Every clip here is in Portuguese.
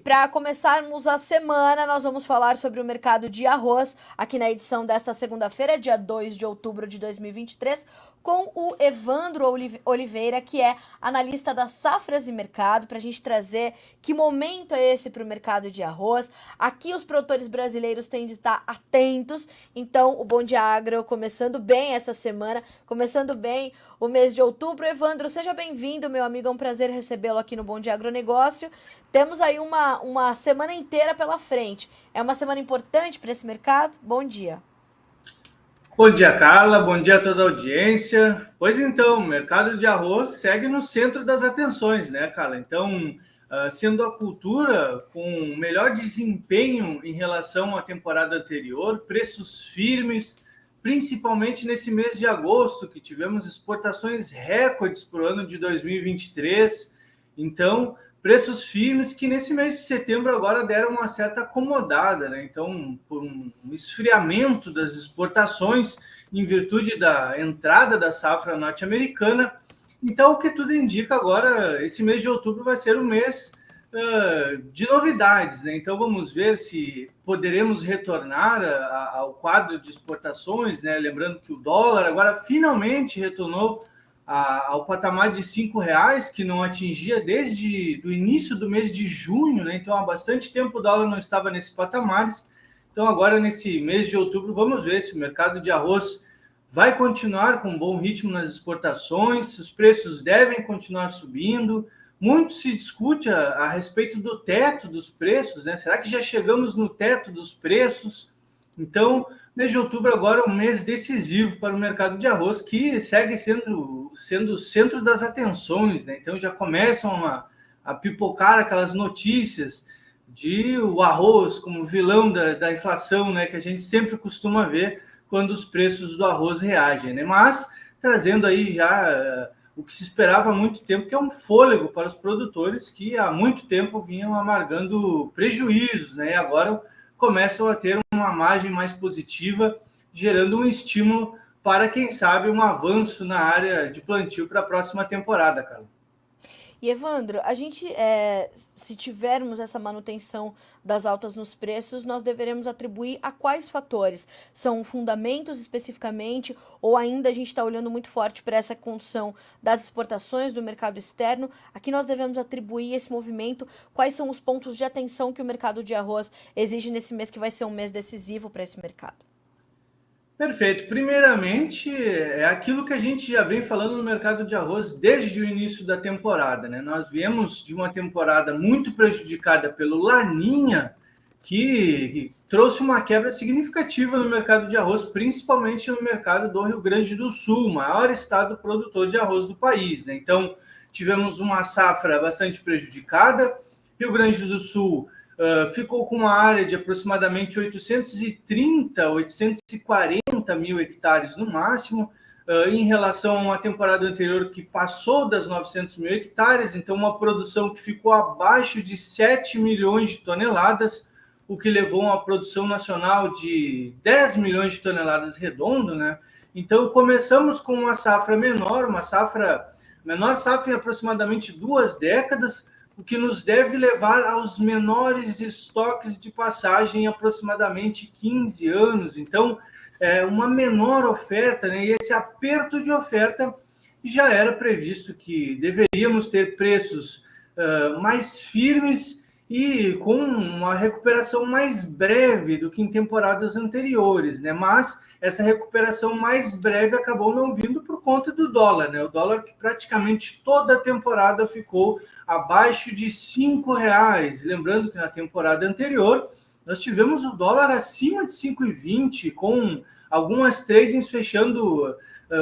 para começarmos a semana, nós vamos falar sobre o mercado de arroz, aqui na edição desta segunda-feira, dia 2 de outubro de 2023, com o Evandro Oliveira, que é analista da Safras e Mercado, para a gente trazer que momento é esse para o mercado de arroz. Aqui os produtores brasileiros têm de estar atentos, então o Bom Dia Agro começando bem essa semana, começando bem o mês de outubro. Evandro, seja bem-vindo, meu amigo, é um prazer recebê-lo aqui no Bom Dia Agronegócio. Temos aí uma semana inteira pela frente. É uma semana importante para esse mercado? Bom dia. Bom dia, Carla. Bom dia a toda a audiência. Pois então, o mercado de arroz segue no centro das atenções, né, Carla? Então, sendo a cultura com melhor desempenho em relação à temporada anterior, preços firmes, principalmente nesse mês de agosto, que tivemos exportações recordes para o ano de 2023. Então, preços firmes que nesse mês de setembro agora deram uma certa acomodada, né? Então, por um esfriamento das exportações em virtude da entrada da safra norte-americana. Então, o que tudo indica agora, esse mês de outubro vai ser um mês de novidades, né? Então, vamos ver se poderemos retornar ao quadro de exportações, né? Lembrando que o dólar agora finalmente retornou ao patamar de R$ 5, que não atingia desde o início do mês de junho, né? Então, há bastante tempo o dólar não estava nesses patamares. Então, agora, nesse mês de outubro, vamos ver se o mercado de arroz vai continuar com um bom ritmo nas exportações, os preços devem continuar subindo. Muito se discute a respeito do teto dos preços, né? Será que já chegamos no teto dos preços? Então, mês de outubro agora é um mês decisivo para o mercado de arroz, que segue sendo o centro das atenções, né? Então já começam a pipocar aquelas notícias de o arroz como vilão da inflação, né? Que a gente sempre costuma ver quando os preços do arroz reagem, né? Mas trazendo aí já o que se esperava há muito tempo, que é um fôlego para os produtores que há muito tempo vinham amargando prejuízos, né? E agora começam a ter uma margem mais positiva, gerando um estímulo para, quem sabe, um avanço na área de plantio para a próxima temporada, Carla. E Evandro, a gente, se tivermos essa manutenção das altas nos preços, nós deveremos atribuir a quais fatores? São fundamentos especificamente, ou ainda a gente está olhando muito forte para essa condição das exportações do mercado externo? A que nós devemos atribuir esse movimento? Quais são os pontos de atenção que o mercado de arroz exige nesse mês, que vai ser um mês decisivo para esse mercado? Perfeito. Primeiramente, é aquilo que a gente já vem falando no mercado de arroz desde o início da temporada, né? Nós viemos de uma temporada muito prejudicada pelo Laninha, que trouxe uma quebra significativa no mercado de arroz, principalmente no mercado do Rio Grande do Sul, o maior estado produtor de arroz do país, né? Então, tivemos uma safra bastante prejudicada. Rio Grande do Sul ficou com uma área de aproximadamente 830, 840 mil hectares no máximo, em relação a uma temporada anterior que passou das 900 mil hectares, então uma produção que ficou abaixo de 7 milhões de toneladas, o que levou a uma produção nacional de 10 milhões de toneladas redondo, né? Então começamos com uma safra menor, menor safra em aproximadamente 2 décadas, o que nos deve levar aos menores estoques de passagem em aproximadamente 15 anos. Então, uma menor oferta, né? E esse aperto de oferta já era previsto que deveríamos ter preços mais firmes e com uma recuperação mais breve do que em temporadas anteriores, né? Mas essa recuperação mais breve acabou não vindo por conta do dólar, né? O dólar que praticamente toda a temporada ficou abaixo de R$ 5. Lembrando que na temporada anterior nós tivemos o dólar acima de 5,20, com algumas tradings fechando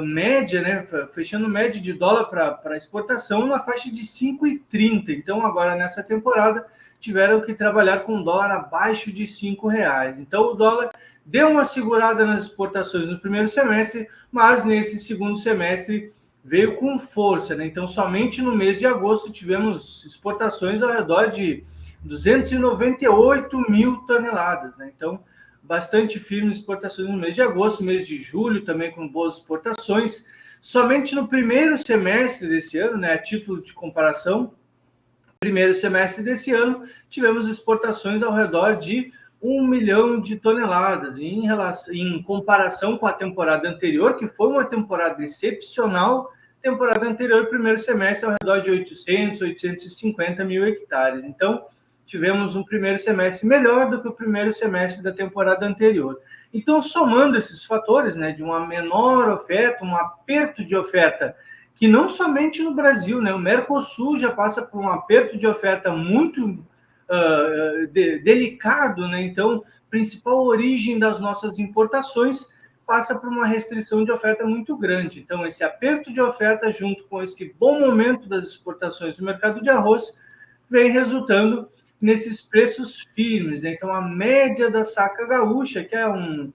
média, né? Fechando média de dólar para exportação na faixa de 5,30. Então, agora nessa temporada, tiveram que trabalhar com dólar abaixo de R$ 5. Então, o dólar deu uma segurada nas exportações no primeiro semestre, mas nesse segundo semestre veio com força, né? Então, somente no mês de agosto tivemos exportações ao redor de 298 mil toneladas, né? Então, bastante firme exportações no mês de agosto, mês de julho também com boas exportações. Somente no primeiro semestre desse ano, né, a título de comparação, primeiro semestre desse ano, tivemos exportações ao redor de 1 milhão de toneladas, em comparação com a temporada anterior, que foi uma temporada excepcional. Temporada anterior, primeiro semestre, ao redor de 850 mil hectares. Então, tivemos um primeiro semestre melhor do que o primeiro semestre da temporada anterior. Então, somando esses fatores, né, de uma menor oferta, um aperto de oferta, que não somente no Brasil, né, o Mercosul já passa por um aperto de oferta muito delicado, né? Então, principal origem das nossas importações passa por uma restrição de oferta muito grande. Então, esse aperto de oferta, junto com esse bom momento das exportações do mercado de arroz, vem resultando nesses preços firmes, né? Então, a média da saca gaúcha, que é um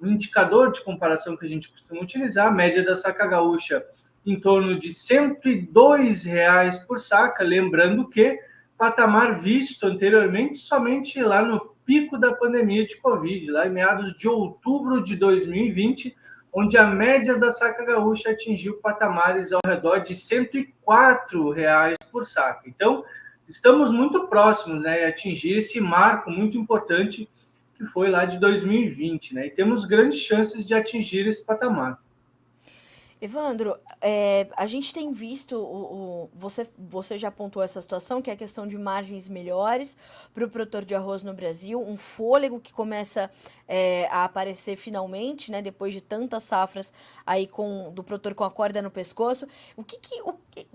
indicador de comparação que a gente costuma utilizar, a média da saca gaúcha em torno de R$ 102 por saca, lembrando que patamar visto anteriormente somente lá no pico da pandemia de Covid, lá em meados de outubro de 2020, onde a média da saca gaúcha atingiu patamares ao redor de R$ 104 por saca. Então, estamos muito próximos, né, a atingir esse marco muito importante que foi lá de 2020, né, e temos grandes chances de atingir esse patamar. Evandro, a gente tem visto, você já apontou essa situação, que é a questão de margens melhores para o produtor de arroz no Brasil, um fôlego que começa a aparecer finalmente, né, depois de tantas safras aí do produtor com a corda no pescoço.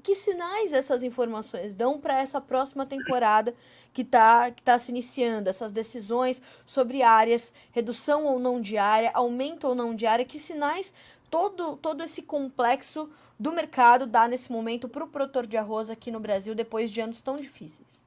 Que sinais essas informações dão para essa próxima temporada que tá se iniciando, essas decisões sobre áreas, redução ou não de área, aumento ou não de área, que sinais todo esse complexo do mercado dá nesse momento para o produtor de arroz aqui no Brasil, depois de anos tão difíceis?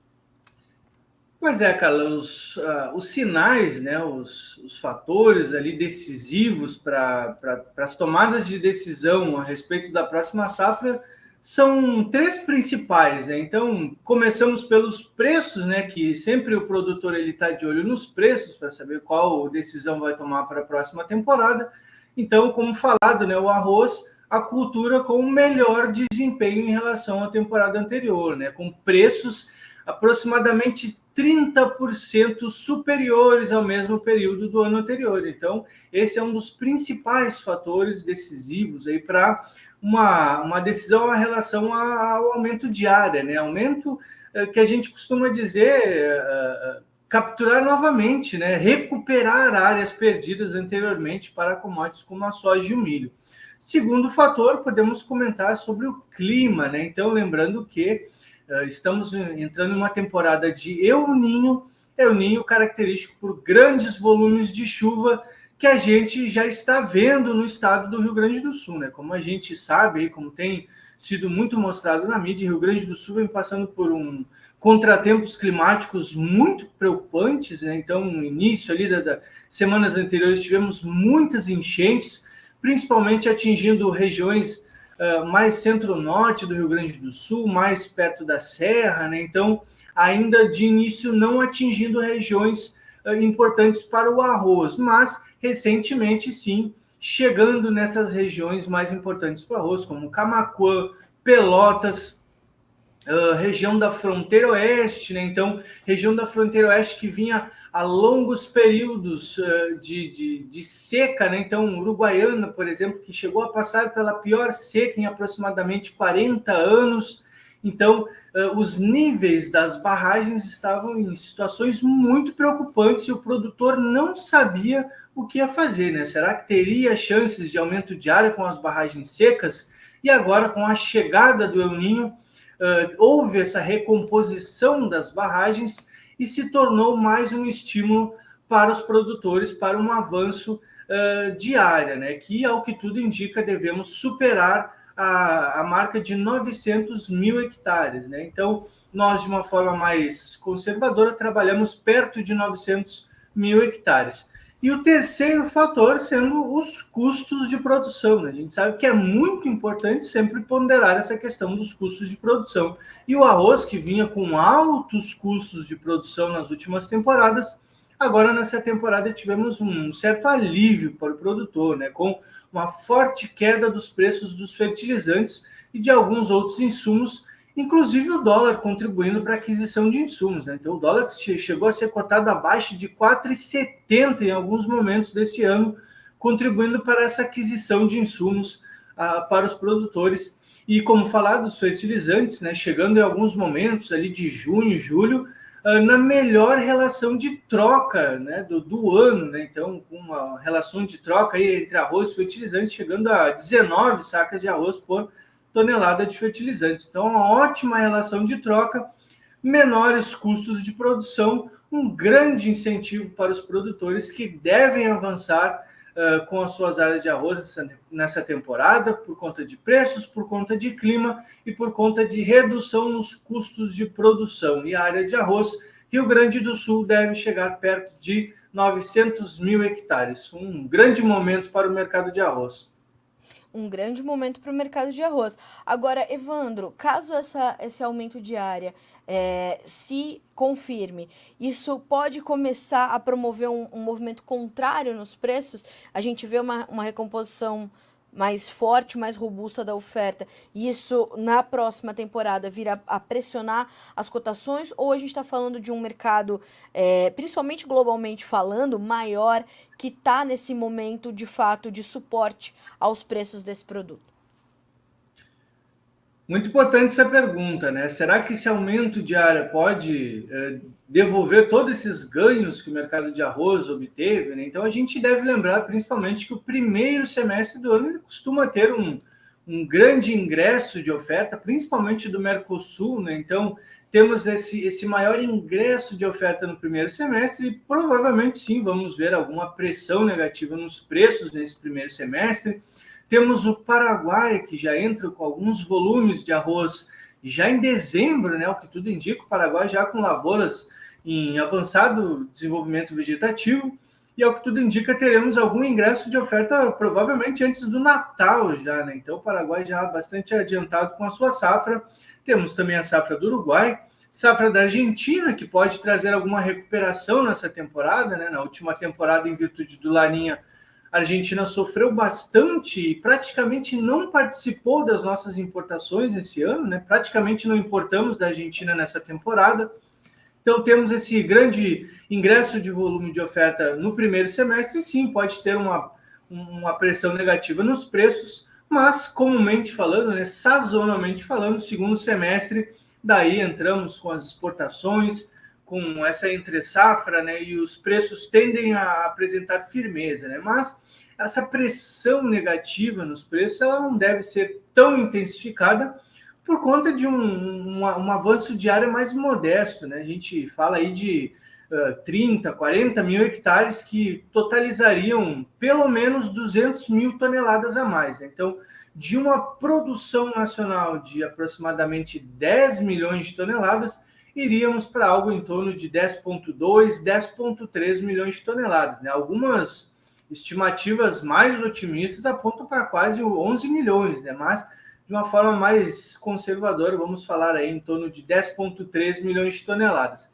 Pois é, Carla, os sinais, né, os fatores ali decisivos para as tomadas de decisão a respeito da próxima safra são três principais, né? Então, começamos pelos preços, né, que sempre o produtor ele está de olho nos preços para saber qual decisão vai tomar para a próxima temporada. Então, como falado, né, o arroz, a cultura com o melhor desempenho em relação à temporada anterior, né, com preços aproximadamente 30% superiores ao mesmo período do ano anterior. Então, esse é um dos principais fatores decisivos aí para uma decisão em relação ao aumento de área, né? Aumento que a gente costuma dizer capturar novamente, né? Recuperar áreas perdidas anteriormente para commodities como a soja e o milho. Segundo fator, podemos comentar sobre o clima, né? Então, lembrando que estamos entrando em uma temporada de El Niño característico por grandes volumes de chuva que a gente já está vendo no estado do Rio Grande do Sul, né? Como a gente sabe, como tem sido muito mostrado na mídia, Rio Grande do Sul vem passando por contratempos climáticos muito preocupantes, né? Então, no início ali das semanas anteriores, tivemos muitas enchentes, principalmente atingindo regiões mais centro-norte do Rio Grande do Sul, mais perto da Serra, né? Então, ainda de início não atingindo regiões importantes para o arroz, mas recentemente sim, chegando nessas regiões mais importantes para o arroz, como Camaquã, Pelotas, região da fronteira oeste, né? Então, região da fronteira oeste que vinha a longos períodos de seca, né? Então, Uruguaiana, por exemplo, que chegou a passar pela pior seca em aproximadamente 40 anos. Então, os níveis das barragens estavam em situações muito preocupantes e o produtor não sabia o que ia fazer, né? Será que teria chances de aumento de área com as barragens secas? E agora, com a chegada do El Niño, houve essa recomposição das barragens e se tornou mais um estímulo para os produtores para um avanço de área, né? Que, ao que tudo indica, devemos superar a marca de 900 mil hectares, né? Então, nós, de uma forma mais conservadora, trabalhamos perto de 900 mil hectares. E o terceiro fator sendo os custos de produção, né? A gente sabe que é muito importante sempre ponderar essa questão dos custos de produção. E o arroz, que vinha com altos custos de produção nas últimas temporadas, agora nessa temporada tivemos um certo alívio para o produtor, né? Com uma forte queda dos preços dos fertilizantes e de alguns outros insumos, inclusive o dólar contribuindo para a aquisição de insumos, né? Então, o dólar chegou a ser cotado abaixo de 4,70 em alguns momentos desse ano, contribuindo para essa aquisição de insumos para os produtores. E como falar dos fertilizantes, né? Chegando em alguns momentos ali de junho, julho, na melhor relação de troca, né, do ano, né? Então, com uma relação de troca aí entre arroz e fertilizantes chegando a 19 sacas de arroz por tonelada de fertilizantes. Então, uma ótima relação de troca, menores custos de produção, um grande incentivo para os produtores que devem avançar com as suas áreas de arroz nessa temporada, por conta de preços, por conta de clima e por conta de redução nos custos de produção. E a área de arroz, Rio Grande do Sul deve chegar perto de 900 mil hectares. Um grande momento para o mercado de arroz. Um grande momento para o mercado de arroz. Agora, Evandro, caso esse aumento de área se confirme, isso pode começar a promover um movimento contrário nos preços? A gente vê uma recomposição mais forte, mais robusta da oferta, e isso na próxima temporada vir a pressionar as cotações, ou a gente está falando de um mercado, principalmente globalmente falando, maior, que está nesse momento de fato de suporte aos preços desse produto? Muito importante essa pergunta, né? Será que esse aumento de área pode devolver todos esses ganhos que o mercado de arroz obteve, né? Então, a gente deve lembrar, principalmente, que o primeiro semestre do ano costuma ter um grande ingresso de oferta, principalmente do Mercosul, né? Então, temos esse maior ingresso de oferta no primeiro semestre e provavelmente, sim, vamos ver alguma pressão negativa nos preços nesse primeiro semestre. Temos o Paraguai, que já entra com alguns volumes de arroz já em dezembro, né? O que tudo indica, o Paraguai já com lavouras em avançado desenvolvimento vegetativo, e ao que tudo indica, teremos algum ingresso de oferta provavelmente antes do Natal já, né? Então, o Paraguai já bastante adiantado com a sua safra. Temos também a safra do Uruguai, safra da Argentina, que pode trazer alguma recuperação nessa temporada, né? Na última temporada, em virtude do Laninha, a Argentina sofreu bastante e praticamente não participou das nossas importações esse ano, né? Praticamente não importamos da Argentina nessa temporada. Então, temos esse grande ingresso de volume de oferta no primeiro semestre, e sim, pode ter uma pressão negativa nos preços, mas, comumente falando, né, sazonalmente falando, segundo semestre, daí entramos com as exportações, com essa entre-safra, né, e os preços tendem a apresentar firmeza, né? Mas essa pressão negativa nos preços ela não deve ser tão intensificada por conta de um avanço de área mais modesto, né? A gente fala aí de 30, 40 mil hectares que totalizariam pelo menos 200 mil toneladas a mais, né? Então, de uma produção nacional de aproximadamente 10 milhões de toneladas, iríamos para algo em torno de 10,2, 10,3 milhões de toneladas, né? Algumas estimativas mais otimistas apontam para quase 11 milhões, né? Mas de uma forma mais conservadora, vamos falar aí em torno de 10,3 milhões de toneladas.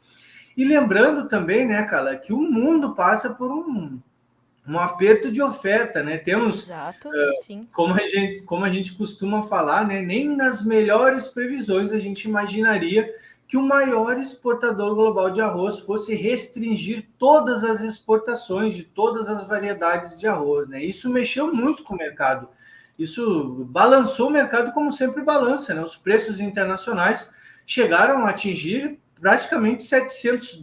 E lembrando também, né, Carla, que o mundo passa por um aperto de oferta, né? Temos, Exato, sim. como a gente costuma falar, né, nem nas melhores previsões a gente imaginaria que o maior exportador global de arroz fosse restringir todas as exportações de todas as variedades de arroz, né? Isso mexeu muito com o mercado. Isso balançou o mercado como sempre balança, né? Os preços internacionais chegaram a atingir praticamente US$ 700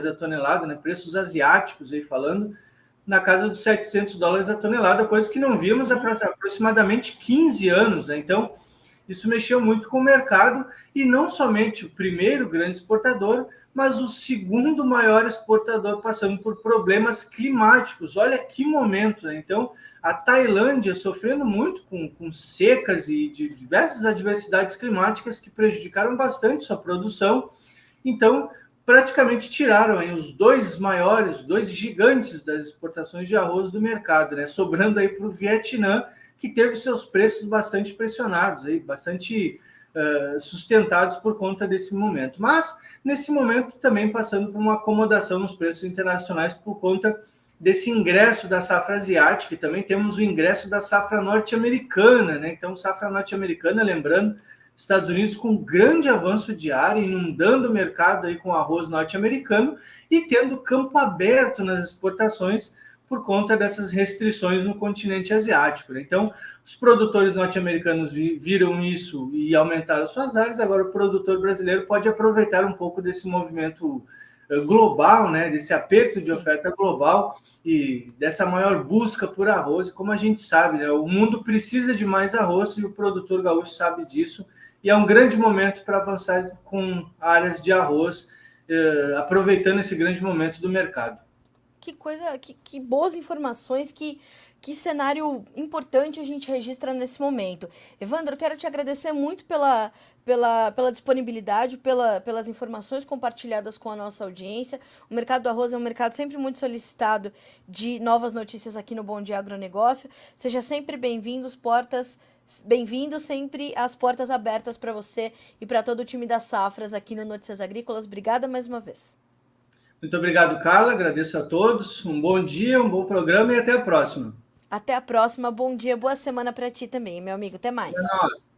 a tonelada, né? Preços asiáticos aí falando, na casa dos US$ 700 a tonelada, coisa que não vimos há aproximadamente 15 anos, né? Então, isso mexeu muito com o mercado, e não somente o primeiro grande exportador, mas o segundo maior exportador passando por problemas climáticos. Olha que momento, né? Então, a Tailândia sofrendo muito com secas e de diversas adversidades climáticas que prejudicaram bastante sua produção. Então, praticamente tiraram aí os dois maiores, dois gigantes das exportações de arroz do mercado, né? Sobrando aí para o Vietnã, que teve seus preços bastante pressionados, aí, bastante sustentados por conta desse momento. Mas, nesse momento, também passando por uma acomodação nos preços internacionais por conta desse ingresso da safra asiática, e também temos o ingresso da safra norte-americana, né? Então, safra norte-americana, lembrando, Estados Unidos com grande avanço diário, inundando o mercado aí com arroz norte-americano e tendo campo aberto nas exportações por conta dessas restrições no continente asiático, né? Então, os produtores norte-americanos viram isso e aumentaram suas áreas, agora o produtor brasileiro pode aproveitar um pouco desse movimento global, né, desse aperto de oferta global e dessa maior busca por arroz. E como a gente sabe, né, o mundo precisa de mais arroz e o produtor gaúcho sabe disso. E é um grande momento para avançar com áreas de arroz, aproveitando esse grande momento do mercado. Que coisa, que boas informações, que cenário importante a gente registra nesse momento. Evandro, eu quero te agradecer muito pela disponibilidade, pelas informações compartilhadas com a nossa audiência. O mercado do arroz é um mercado sempre muito solicitado de novas notícias aqui no Bom Dia Agronegócio. Seja sempre bem-vindo, sempre as portas abertas para você e para todo o time das safras aqui no Notícias Agrícolas. Obrigada mais uma vez. Muito obrigado, Carla. Agradeço a todos. Um bom dia, um bom programa e até a próxima. Até a próxima. Bom dia, boa semana para ti também, meu amigo. Até É mais. nóis.